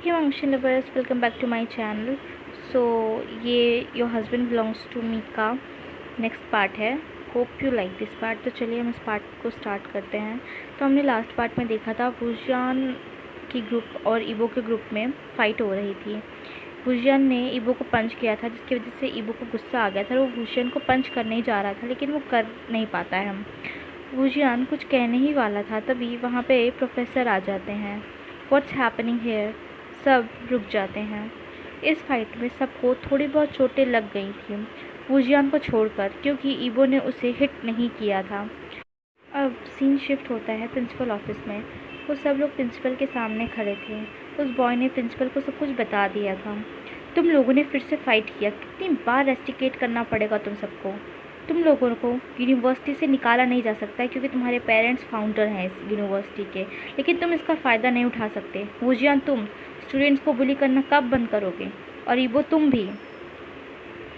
Okay, Motion lovers, welcome back to my channel. So ये your husband belongs to me का next part है. Hope you like this part. तो चलिए हम इस पार्ट को स्टार्ट करते हैं. तो हमने लास्ट पार्ट में देखा था वुजियान की ग्रुप और ईबो के ग्रुप में फ़ाइट हो रही थी. वुजियान ने ईबो को पंच किया था, जिसकी वजह से ईबो को गुस्सा आ गया था. वो वुजियान को पंच करने ही जा रहा था, लेकिन वो कर नहीं पाता है. वुजियान कुछ कहने ही वाला था, तभी वहाँ पे प्रोफेसर आ जाते हैं. What's happening here. सब रुक जाते हैं. इस फाइट में सबको थोड़ी बहुत चोटें लग गई थी, वुजियान को छोड़कर, क्योंकि ईबो ने उसे हिट नहीं किया था. अब सीन शिफ्ट होता है प्रिंसिपल ऑफिस में. वो सब लोग प्रिंसिपल के सामने खड़े थे. उस बॉय ने प्रिंसिपल को सब कुछ बता दिया था. तुम लोगों ने फिर से फ़ाइट किया. कितनी बार रेस्टिकेट करना पड़ेगा तुम सबको. तुम लोगों को यूनिवर्सिटी से निकाला नहीं जा सकता है, क्योंकि तुम्हारे पेरेंट्स फाउंडर हैं इस यूनिवर्सिटी के, लेकिन तुम इसका फ़ायदा नहीं उठा सकते. वुजियान, तुम स्टूडेंट्स को बुली करना कब बंद करोगे? और ईबो, तुम भी.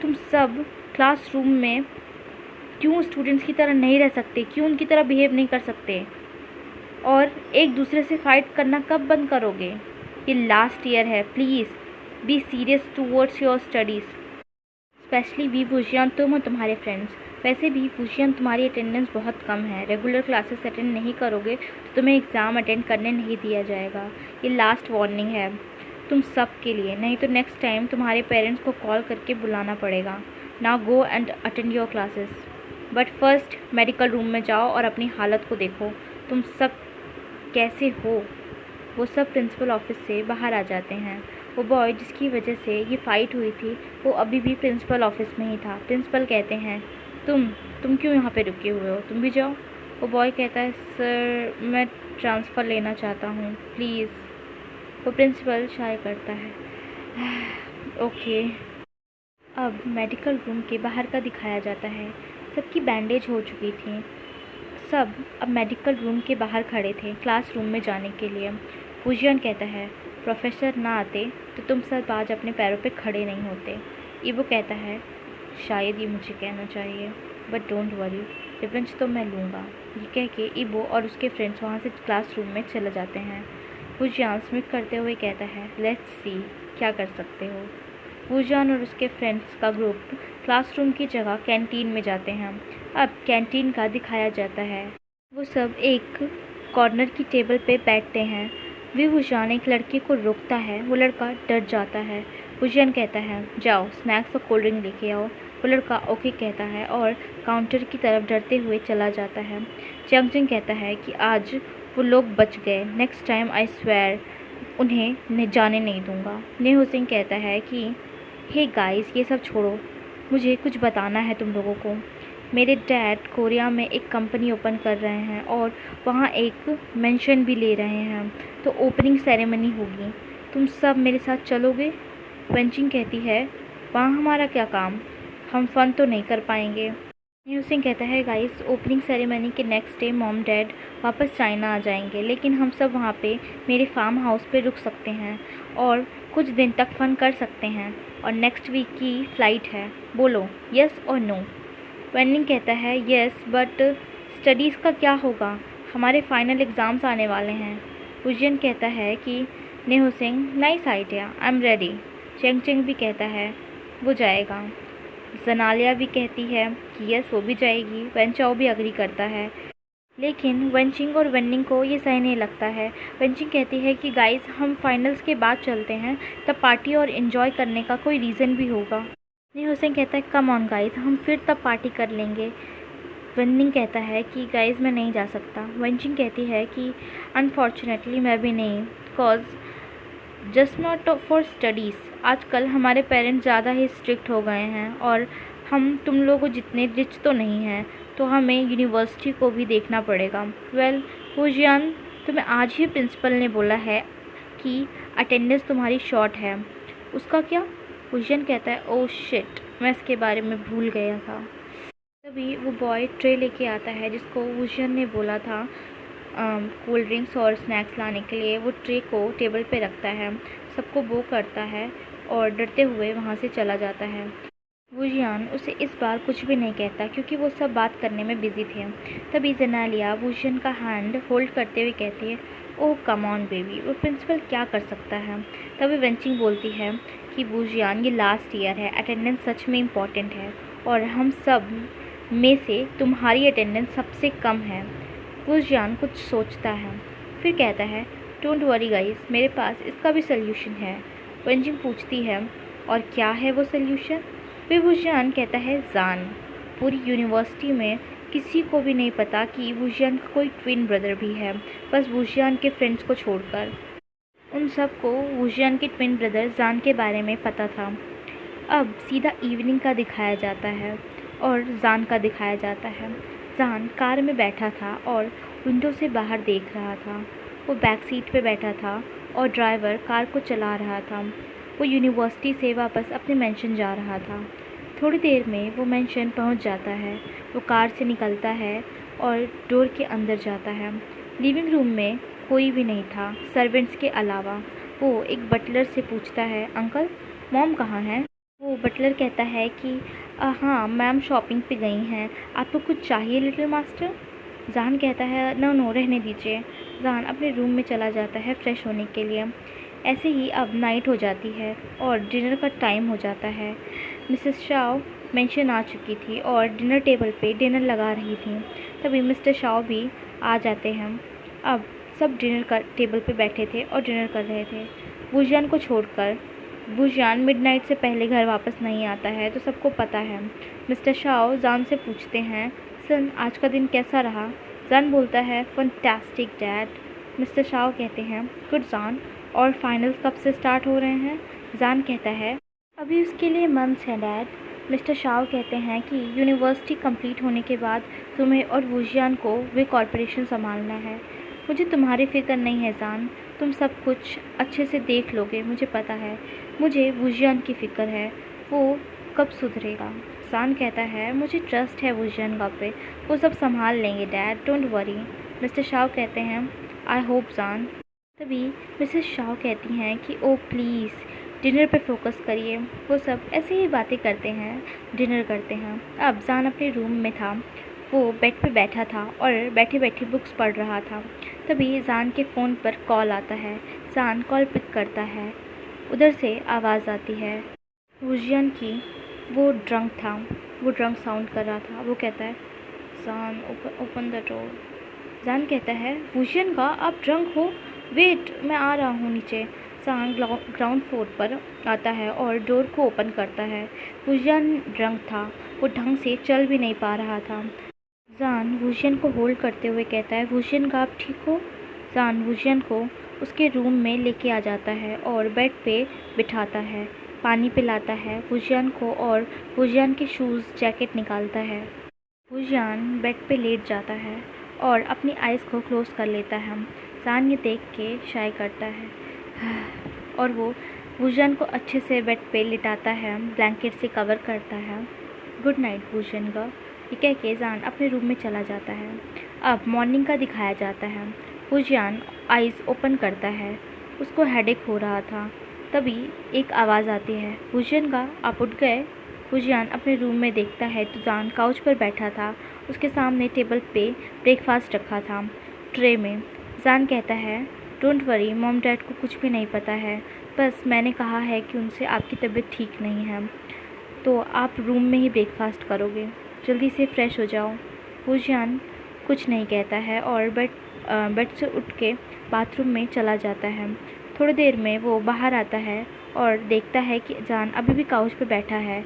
तुम सब क्लासरूम में क्यों स्टूडेंट्स की तरह नहीं रह सकते? क्यों उनकी तरह बिहेव नहीं कर सकते? और एक दूसरे से फ़ाइट करना कब बंद करोगे? ये लास्ट ईयर है. Please be serious towards your studies. Specially Wei Wuxian, तुम और तुम्हारे फ्रेंड्स. वैसे भी वुजियान, तुम्हारी अटेंडेंस बहुत कम है. रेगुलर क्लासेस अटेंड नहीं करोगे तो तुम्हें एग्ज़ाम अटेंड करने नहीं दिया जाएगा. ये लास्ट वार्निंग है तुम सब के लिए, नहीं तो नेक्स्ट टाइम तुम्हारे पेरेंट्स को कॉल करके बुलाना पड़ेगा. Now go and attend your classes. But first medical room में जाओ और अपनी हालत को देखो. तुम सब कैसे हो? वो सब प्रिंसिपल ऑफिस से बाहर आ जाते हैं. वो बॉय जिसकी वजह से ये फ़ाइट हुई थी, वो अभी भी प्रिंसिपल ऑफिस में ही था. प्रिंसिपल कहते हैं, तुम क्यों यहाँ पे रुके हुए हो? तुम भी जाओ. वो बॉय कहता है, सर मैं ट्रांसफ़र लेना चाहता हूँ, प्लीज़. वो प्रिंसिपल शाय करता है, ओके. अब मेडिकल रूम के बाहर का दिखाया जाता है. सबकी बैंडेज हो चुकी थी. सब अब मेडिकल रूम के बाहर खड़े थे क्लासरूम में जाने के लिए. वुजियान कहता है, प्रोफेसर ना आते तो तुम सब आज अपने पैरों पे खड़े नहीं होते. ईबो कहता है, शायद ये मुझे कहना चाहिए, बट डोंट वरी, रिवेंज तो मैं लूँगा. ये कह के ईबो और उसके फ्रेंड्स वहाँ से क्लासरूम में चले जाते हैं. वुजियान स्मिथ करते हुए कहता है, लेट्स सी क्या कर सकते हो. वुजियान और उसके फ्रेंड्स का ग्रुप क्लासरूम की जगह कैंटीन में जाते हैं. अब कैंटीन का दिखाया जाता है. वो सब एक कॉर्नर की टेबल पे बैठते हैं. वुजियान एक लड़के को रोकता है. वो लड़का डर जाता है. वुजियान कहता है, जाओ स्नैक्स और कोल्ड ड्रिंक लेके आओ. वो लड़का ओके कहता है और काउंटर की तरफ डरते हुए चला जाता है. चंगजिंग कहता है कि आज वो लोग बच गए. नेक्स्ट टाइम आई स्वेयर उन्हें जाने नहीं दूंगा. नेहुसिंग कहता है कि हे गाइस, ये सब छोड़ो, मुझे कुछ बताना है तुम लोगों को. मेरे डैड कोरिया में एक कंपनी ओपन कर रहे हैं और वहाँ एक मेंशन भी ले रहे हैं, तो ओपनिंग सेरेमनी होगी. तुम सब मेरे साथ चलोगे? वेंचिंग कहती है, वहाँ हमारा क्या काम? हम फ़न तो नहीं कर पाएंगे. न्यूसिंग कहता है, गाइस ओपनिंग सेरेमनी के नेक्स्ट डे मॉम डैड वापस चाइना आ जाएंगे, लेकिन हम सब वहाँ पे मेरे फार्म हाउस पे रुक सकते हैं और कुछ दिन तक फ़न कर सकते हैं. और नेक्स्ट वीक की फ़्लाइट है. बोलो यस और नो. वेनिंग कहता है, यस बट स्टडीज़ का क्या होगा? हमारे फाइनल एग्ज़ाम्स आने वाले हैं. वुजियान कहता है कि Nie Huaisang, nice idea, I am ready. Chengcheng भी कहता है वो जाएगा. जनालिया भी कहती है कि यस वो भी जाएगी. वेंचाओ भी अग्री करता है, लेकिन वेंचिंग और वेनिंग को ये सही नहीं लगता है. वेंचिंग कहती है कि गाइस हम फाइनल्स के बाद चलते हैं, तब पार्टी और इन्जॉय करने का कोई रीज़न भी होगा. हुसैन कहता है, कम ऑन गाइस, हम फिर तब पार्टी कर लेंगे. वेनिंग कहता है कि गाइस मैं नहीं जा सकता. वेंचिंग कहती है कि अनफॉर्चुनेटली मैं भी नहीं, because just not for studies. आजकल हमारे पेरेंट्स ज़्यादा ही स्ट्रिक्ट हो गए हैं और हम तुम लोगों जितने रिच तो नहीं हैं, तो हमें यूनिवर्सिटी को भी देखना पड़ेगा. वेल वुजियान, तुम्हें आज ही प्रिंसिपल ने बोला है कि अटेंडेंस तुम्हारी शॉर्ट है. उसका क्या? वुजियान कहता है, ओह शिट, मैं इसके बारे में भूल गया था. तभी वो बॉय ट्रे लेके आता है जिसको वुजियान ने बोला था कोल्ड ड्रिंक्स और स्नैक्स लाने के लिए. वो ट्रे को टेबल पे रखता है, सबको वो करता है और डरते हुए वहाँ से चला जाता है. वुजियान उसे इस बार कुछ भी नहीं कहता क्योंकि वो सब बात करने में बिजी थे। तभी जेनालिया वुजियान का हैंड होल्ड करते हुए कहती है, ओह कम ऑन बेबी, वो प्रिंसिपल क्या कर सकता है। तभी वेंचिंग बोलती है कि वुजियान ये लास्ट ईयर है, अटेंडेंस सच में इम्पॉर्टेंट है और हम सब में से तुम्हारी अटेंडेंस सबसे कम है। वुजियान कुछ सोचता है, फिर कहता है, डोंट वरी गाइस, मेरे पास इसका भी सल्यूशन है। वेंचिंग पूछती है, और क्या है वो सल्यूशन। फिर वुजियान कहता है, जान। पूरी यूनिवर्सिटी में किसी को भी नहीं पता कि वुजियान का कोई ट्विन ब्रदर भी है, बस वुजियान के फ्रेंड्स को छोड़कर। उन सबको वुजियान के ट्विन ब्रदर जान के बारे में पता था। अब सीधा इवनिंग का दिखाया जाता है और जान का दिखाया जाता है। जान कार में बैठा था और विंडो से बाहर देख रहा था। वो बैक सीट पे बैठा था और ड्राइवर कार को चला रहा था। वो यूनिवर्सिटी से वापस अपने मेंशन जा रहा था। थोड़ी देर में वो मेंशन पहुंच जाता है। वो कार से निकलता है और डोर के अंदर जाता है। लिविंग रूम में कोई भी नहीं था सर्वेंट्स के अलावा। वो एक बटलर से पूछता है, अंकल मॉम कहाँ हैं। वो बटलर कहता है कि हाँ मैम शॉपिंग पे गई हैं, आपको कुछ चाहिए लिटिल मास्टर। जान कहता है, नो रहने दीजिए। जान अपने रूम में चला जाता है फ्रेश होने के लिए। ऐसे ही अब नाइट हो जाती है और डिनर का टाइम हो जाता है। मिसेस शाओ मेंशन आ चुकी थी और डिनर टेबल पे डिनर लगा रही थी। तभी मिस्टर शाओ भी आ जाते हैं। अब सब डिनर का टेबल पे बैठे थे और डिनर कर रहे थे, वुजियान को छोड़कर। वुजियान मिडनाइट से पहले घर वापस नहीं आता है तो सबको पता है। मिस्टर शाओ जान से पूछते हैं, सन आज का दिन कैसा रहा। जान बोलता है, फंटास्टिक डैड। मिस्टर शाओ कहते हैं, गुड जान, और फाइनल्स कब से स्टार्ट हो रहे हैं। जान कहता है, अभी उसके लिए मंथ्स हैं डैड। मिस्टर शाओ कहते हैं कि यूनिवर्सिटी कंप्लीट होने के बाद तुम्हें और वुजियान को वे कॉर्पोरेशन संभालना है। मुझे तुम्हारी फिक्र नहीं है जान, तुम सब कुछ अच्छे से देख लोगे, मुझे पता है। मुझे वुजियान की फ़िक्र है, वो कब सुधरेगा। जान कहता है, मुझे ट्रस्ट है वुजियान का पे, वो सब संभाल लेंगे dad, don't worry. Mister Shao कहते हैं, आई होप जान। तभी मिसेस शाओ कहती हैं कि ओ प्लीज़ डिनर पे फोकस करिए। वो सब ऐसे ही बातें करते हैं, डिनर करते हैं। अब जान अपने रूम में था। वो बेड पे बैठा था और बैठे बैठे बुक्स पढ़ रहा था। तभी जान के फ़ोन पर कॉल आता है। जान कॉल पिक करता है। उधर से आवाज़ आती है वुजियान की। वो ड्रंक था, वो ड्रंक साउंड कर रहा था। वो कहता है, जान ओपन द डोर। जान कहता है, वुजियान का आप ड्रंक हो, वेट मैं आ रहा हूँ नीचे। जान ग्राउंड फ्लोर पर आता है और डोर को ओपन करता है। वुजियान ड्रंक था, वो ढंग से चल भी नहीं पा रहा था। जान वुजियान को होल्ड करते हुए कहता है, वुजियान का आप ठीक हो। जान वुजियान को उसके रूम में लेके आ जाता है और बेड पे बिठाता है, पानी पिलाता है वुजियान को और वुजियान के शूज़ जैकेट निकालता है। वुजियान बेड पे लेट जाता है और अपनी आइज़ को क्लोज़ कर लेता है। जान ये देख के शाय करता है और वो वुजियान को अच्छे से बेड पे लिटाता है, ब्लैंकेट से कवर करता है। गुड नाइट वुजियान का, ये कह के जान अपने रूम में चला जाता है। अब मॉर्निंग का दिखाया जाता है। वुजियान आइज़ ओपन करता है, उसको हेडेक हो रहा था। तभी एक आवाज़ आती है, वुजियान का आप उठ गए। वुजियान अपने रूम में देखता है तो जान काउच पर बैठा था। उसके सामने टेबल पे ब्रेकफास्ट रखा था ट्रे में। जान कहता है, डोंट वरी मॉम डैड को कुछ भी नहीं पता है, बस मैंने कहा है कि उनसे आपकी तबीयत ठीक नहीं है तो आप रूम में ही ब्रेकफास्ट करोगे, जल्दी से फ्रेश हो जाओ। वुजियान कुछ नहीं कहता है और बेड से उठ के बाथरूम में चला जाता है। थोड़ी देर में वो बाहर आता है और देखता है कि जान अभी भी काउच पे बैठा है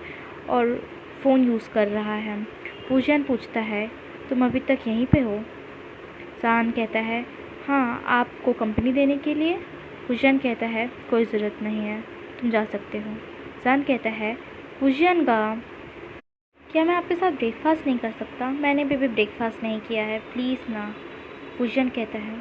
और फ़ोन यूज़ कर रहा है। वुजियान पूछता है, तुम अभी तक यहीं पे हो। जान कहता है, हाँ आपको कंपनी देने के लिए। वुजियान कहता है, कोई ज़रूरत नहीं है, तुम जा सकते हो। जान कहता है, वुजियान का क्या मैं आपके साथ ब्रेकफास्ट नहीं कर सकता, मैंने भी ब्रेकफास्ट नहीं किया है, प्लीज़ ना। वुजियान कहता है,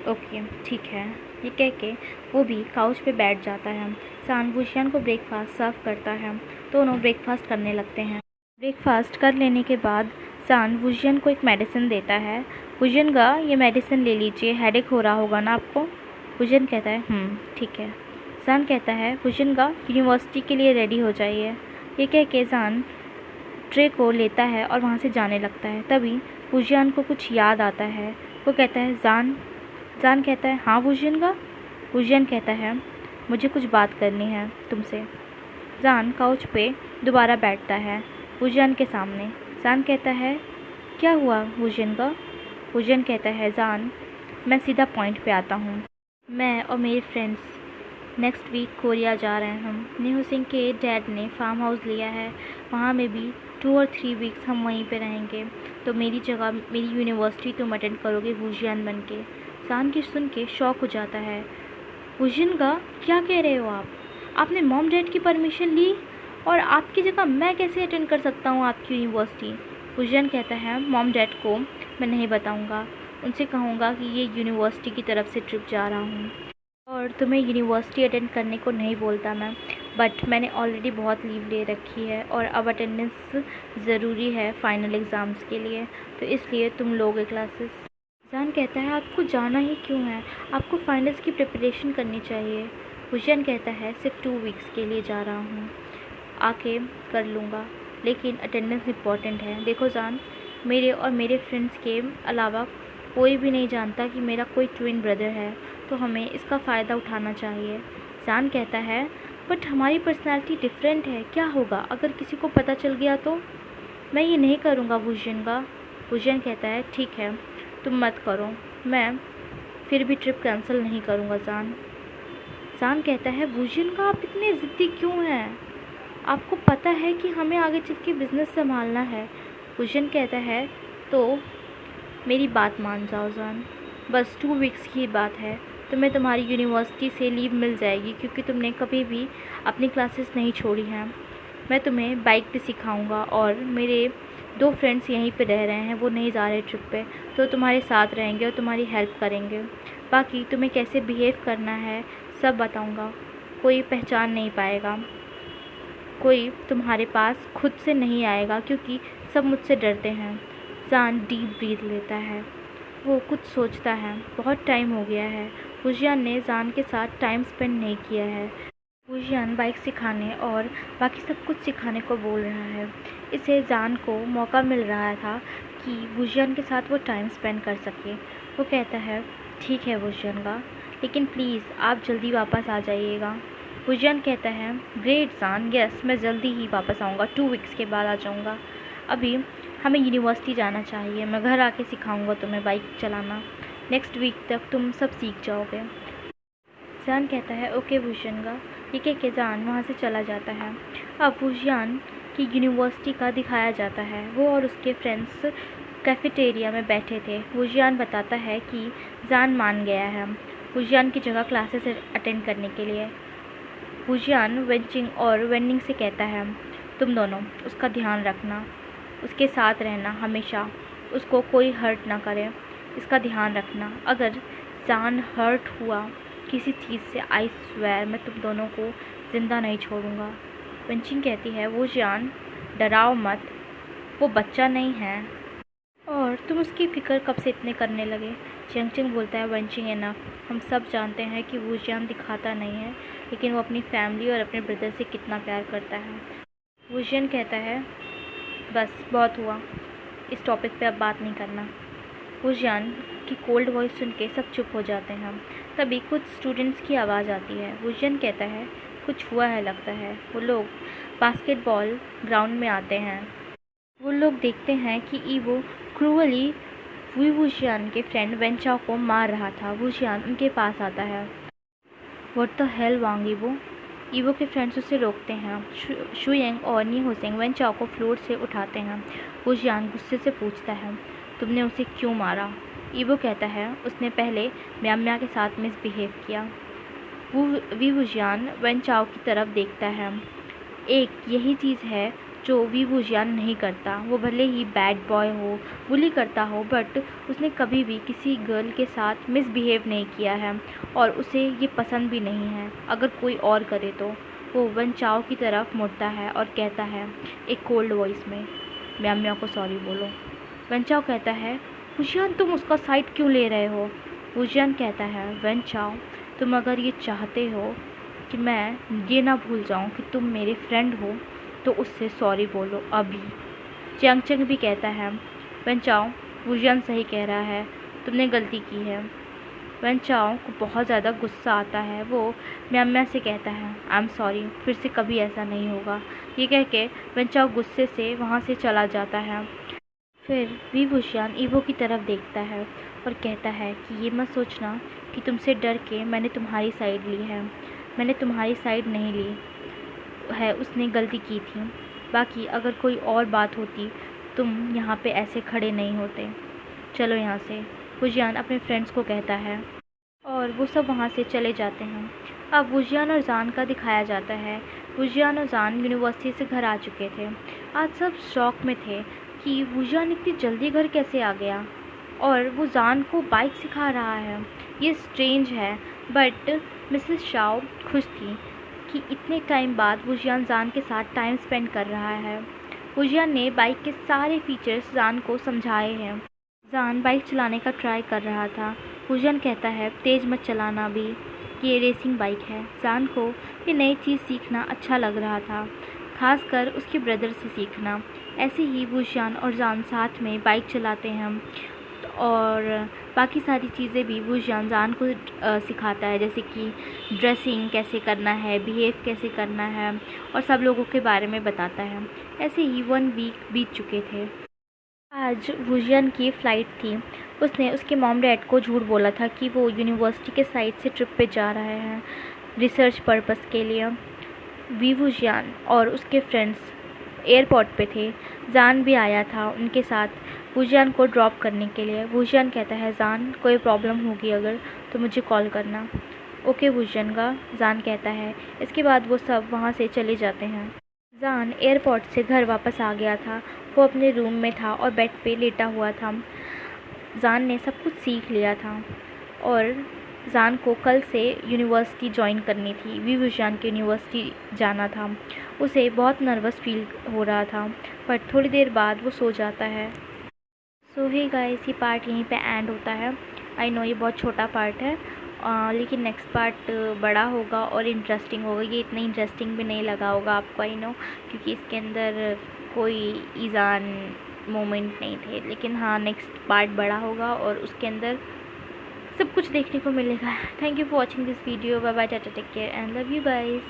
ओके ठीक है। ये कह के वो भी काउच पे बैठ जाता है। जान वुजियान को ब्रेकफास्ट सर्व करता है। दोनों ब्रेकफास्ट करने लगते हैं। ब्रेकफास्ट कर लेने के बाद जान वुजियान को एक मेडिसिन देता है। वुजियान का ये मेडिसिन ले लीजिए, हेडेक हो रहा होगा ना आपको। वुजियान कहता है, ठीक है। जान कहता है, वुजियान का यूनिवर्सिटी के लिए रेडी हो जाइए। ये कह के जान ट्रे को लेता है और वहाँ से जाने लगता है। तभी वुजियान को कुछ याद आता है। वो कहता है जान। जान कहता है हाँ वुजियान का। वुजियान कहता है मुझे कुछ बात करनी है तुमसे। जान काउच पे दोबारा बैठता है वुजियान के सामने। जान कहता है क्या हुआ वुजियान का। वुजियान कहता है जान मैं सीधा पॉइंट पे आता हूँ। मैं और मेरे फ्रेंड्स नेक्स्ट वीक कोरिया जा रहे हैं। हम नीहू सिंह के डैड ने फार्म हाउस लिया है, वहाँ में भी 2 और 3 वीक्स हम वहीं पे रहेंगे। तो मेरी जगह मेरी यूनिवर्सिटी तुम अटेंड करोगे वुजियान बन के। जान की सुन के शौक हो जाता है। वुजियान का क्या कह रहे हो आप? आपने मॉम डैड की परमिशन ली और आपकी जगह मैं कैसे अटेंड कर सकता हूँ आपकी यूनिवर्सिटी? वुजियान कहता है मॉम डैड को मैं नहीं बताऊँगा, उनसे कहूँगा कि ये यूनिवर्सिटी की तरफ से ट्रिप जा रहा हूँ और तुम्हें यूनिवर्सिटी अटेंड करने को नहीं बोलता मैं, बट मैंने ऑलरेडी बहुत लीव ले रखी है और अब अटेंडेंस ज़रूरी है फाइनल एग्ज़ाम्स के लिए, तो इसलिए तुम लोगे क्लासेस। जान कहता है आपको जाना ही क्यों है, आपको फाइनल्स की प्रिपरेशन करनी चाहिए। वुजियान कहता है सिर्फ 2 वीक्स के लिए जा रहा हूँ, आके कर लूँगा, लेकिन अटेंडेंस इम्पॉर्टेंट है। देखो जान, मेरे और मेरे फ्रेंड्स के अलावा कोई भी नहीं जानता कि मेरा कोई ट्विन ब्रदर है, तो हमें इसका फ़ायदा उठाना चाहिए। जान कहता है बट हमारी पर्सनैलिटी डिफरेंट है, क्या होगा अगर किसी को पता चल गया तो? मैं ये नहीं करूँगा वुजियान का। वुजियान कहता है ठीक है तुम मत करो, मैं फिर भी ट्रिप कैंसिल नहीं करूँगा जान। जान कहता है वुजियान का आप इतने ज़िद्दी क्यों हैं? आपको पता है कि हमें आगे चल के बिज़नेस संभालना है। वुजियान कहता है तो मेरी बात मान जाओ जान, बस 2 वीक्स की बात है, तुम्हें तुम्हारी यूनिवर्सिटी से लीव मिल जाएगी क्योंकि तुमने कभी भी अपनी क्लासेस नहीं छोड़ी हैं। मैं तुम्हें बाइक पे सिखाऊंगा और मेरे 2 फ्रेंड्स यहीं पे रह रहे हैं, वो नहीं जा रहे ट्रिप पे, तो तुम्हारे साथ रहेंगे और तुम्हारी हेल्प करेंगे। बाकी तुम्हें कैसे बिहेव करना है सब बताऊंगा, कोई पहचान नहीं पाएगा, कोई तुम्हारे पास खुद से नहीं आएगा क्योंकि सब मुझसे डरते हैं। जान डीप ब्रीथ लेता है, वो कुछ सोचता है। बहुत टाइम हो गया है वुजियान ने जान के साथ टाइम स्पेंड नहीं किया है। वुजियान बाइक सिखाने और बाकी सब कुछ सिखाने को बोल रहा है। इसे जान को मौका मिल रहा था कि वुजियान के साथ वो टाइम स्पेंड कर सके। वो कहता है ठीक है वुजियान का, लेकिन प्लीज़ आप जल्दी वापस आ जाइएगा। वुजियान कहता है ग्रेट जान, यस मैं जल्दी ही वापस आऊँगा, 2 वीक्स के बाद आ जाऊँगा। अभी हमें यूनिवर्सिटी जाना चाहिए, मैं घर आके सिखाऊंगा तुम्हें बाइक चलाना, नेक्स्ट वीक तक तुम सब सीख जाओगे। जान कहता है ओके वुजियान का। ये कह के जान वहाँ से चला जाता है। अब वुजियान की यूनिवर्सिटी का दिखाया जाता है। वो और उसके फ्रेंड्स कैफेटेरिया में बैठे थे। वुजियान बताता है कि जान मान गया है वुजियान की जगह क्लासेस अटेंड करने के लिए। वुजियान वेंचिंग और वेंडिंग से कहता है तुम दोनों उसका ध्यान रखना, उसके साथ रहना हमेशा, उसको कोई हर्ट ना करे, इसका ध्यान रखना। अगर जान हर्ट हुआ किसी चीज़ से, आई स्वेयर मैं तुम दोनों को ज़िंदा नहीं छोड़ूंगा। वेंचिंग कहती है वुजियान डराओ मत, वो बच्चा नहीं है और तुम उसकी फ़िक्र कब से इतने करने लगे। चेंगचेंग बोलता है वेंचिंग इनफ, हम सब जानते हैं कि वुजियान दिखाता नहीं है, लेकिन वो अपनी फैमिली और अपने ब्रदर से कितना प्यार करता है। वुजियान कहता है बस बहुत हुआ, इस टॉपिक पे अब बात नहीं करना। वुजियान की कोल्ड वॉइस सुन के सब चुप हो जाते हैं। तभी कुछ स्टूडेंट्स की आवाज़ आती है। वुजियान कहता है कुछ हुआ है लगता है। वो लोग बास्केटबॉल ग्राउंड में आते हैं। वो लोग देखते हैं कि ईवो क्रूअली वुजियान के फ्रेंड वेंचाओ को मार रहा था। वुजियान उनके पास आता है। What the hell Wang evo? Evo के फ्रेंड्स उसे रोकते हैं। शुयेंग और नीहोसेंग वेंचाओ को फ्लोर से उठाते हैं। वुजियान गुस्से से पूछता है तुमने उसे क्यों मारा? ईवो कहता है उसने पहले म्याम्या के साथ मिसबिहेव किया। वुजियान वेंचाओ की तरफ देखता है। एक यही चीज़ है जो वुजियान नहीं करता। वो भले ही बैड बॉय हो, बुली करता हो, बट उसने कभी भी किसी गर्ल के साथ मिसबिहेव नहीं किया है और उसे ये पसंद भी नहीं है। अगर कोई और करे तो वो वेंचाओ की तरफ मुड़ता है और कहता है एक कोल्ड वॉइस में म्याम्या को सॉरी बोलो। वेंचाओ कहता है वुजियान तुम उसका साइड क्यों ले रहे हो? वुजियान कहता है वेंचाओ तुम अगर ये चाहते हो कि मैं ये ना भूल जाऊँ कि तुम मेरे फ्रेंड हो, तो उससे सॉरी बोलो अभी। च्यांग चंग भी कहता है वन चाओ वुजियान सही कह रहा है, तुमने गलती की है। वन चाओ को बहुत ज़्यादा गुस्सा आता है। वो म्या से कहता है आई एम सॉरी, फिर से कभी ऐसा नहीं होगा। ये कह के वन चाओ गुस्से से वहाँ से चला जाता है। फिर वी वुजियान ईवो की तरफ देखता है और कहता है कि ये मत सोचना कि तुमसे डर के मैंने तुम्हारी साइड ली है। मैंने तुम्हारी साइड नहीं ली है, उसने गलती की थी। बाकी अगर कोई और बात होती तुम यहाँ पे ऐसे खड़े नहीं होते। चलो यहाँ से, वुजियान अपने फ्रेंड्स को कहता है और वो सब वहाँ से चले जाते हैं। अब वुजियान और जान का दिखाया जाता है। वुजियान और जान यूनिवर्सिटी से घर आ चुके थे। आज सब शॉक में थे कि वुजियान इतनी जल्दी घर कैसे आ गया और वो जान को बाइक सिखा रहा है। ये स्ट्रेंज है, बट मिसेस शाओ खुश थी कि इतने टाइम बाद वुजियान जान के साथ टाइम स्पेंड कर रहा है। वुजियान ने बाइक के सारे फीचर्स जान को समझाए हैं। जान बाइक चलाने का ट्राई कर रहा था। वुजियान कहता है तेज़ मत चलाना भी, ये रेसिंग बाइक है। जान को ये नई चीज़ सीखना अच्छा लग रहा था, खासकर उसके ब्रदर से सीखना। ऐसे ही वुजियान और जान साथ में बाइक चलाते हैं और बाकी सारी चीज़ें भी वुजियान जान को सिखाता है, जैसे कि ड्रेसिंग कैसे करना है, बिहेव कैसे करना है और सब लोगों के बारे में बताता है। ऐसे ही 1 वीक बीत चुके थे। आज वुजियान की फ़्लाइट थी। उसने उसके मॉम डैड को झूठ बोला था कि वो यूनिवर्सिटी के साइड से ट्रिप पे जा रहे हैं रिसर्च पर्पस के लिए। वी वुजियान और उसके फ्रेंड्स एयरपोर्ट पे थे। जान भी आया था उनके साथ वुजियान को ड्रॉप करने के लिए। वुजियान कहता है जान कोई प्रॉब्लम होगी अगर तो मुझे कॉल करना। ओके वुजियान का जान कहता है। इसके बाद वो सब वहाँ से चले जाते हैं। जान एयरपोर्ट से घर वापस आ गया था। वो अपने रूम में था और बेड पे लेटा हुआ था। जान ने सब कुछ सीख लिया था और जान को कल से यूनिवर्सिटी ज्वाइन करनी थी। वी वुजियान की यूनिवर्सिटी जाना था। उसे बहुत नर्वस फील हो रहा था, पर थोड़ी देर बाद वो सो जाता है। सो हे गाइस, ये पार्ट यहीं पे एंड होता है। आई नो ये बहुत छोटा पार्ट है, लेकिन नेक्स्ट पार्ट बड़ा होगा और इंटरेस्टिंग होगा। ये इतना इंटरेस्टिंग भी नहीं लगा होगा आपको, आई नो, क्योंकि इसके अंदर कोई ईजान मोमेंट नहीं थे। लेकिन हाँ, नेक्स्ट पार्ट बड़ा होगा और उसके अंदर सब कुछ देखने को मिलेगा। Thank you for watching this video. Bye bye, tata, take care and love you guys.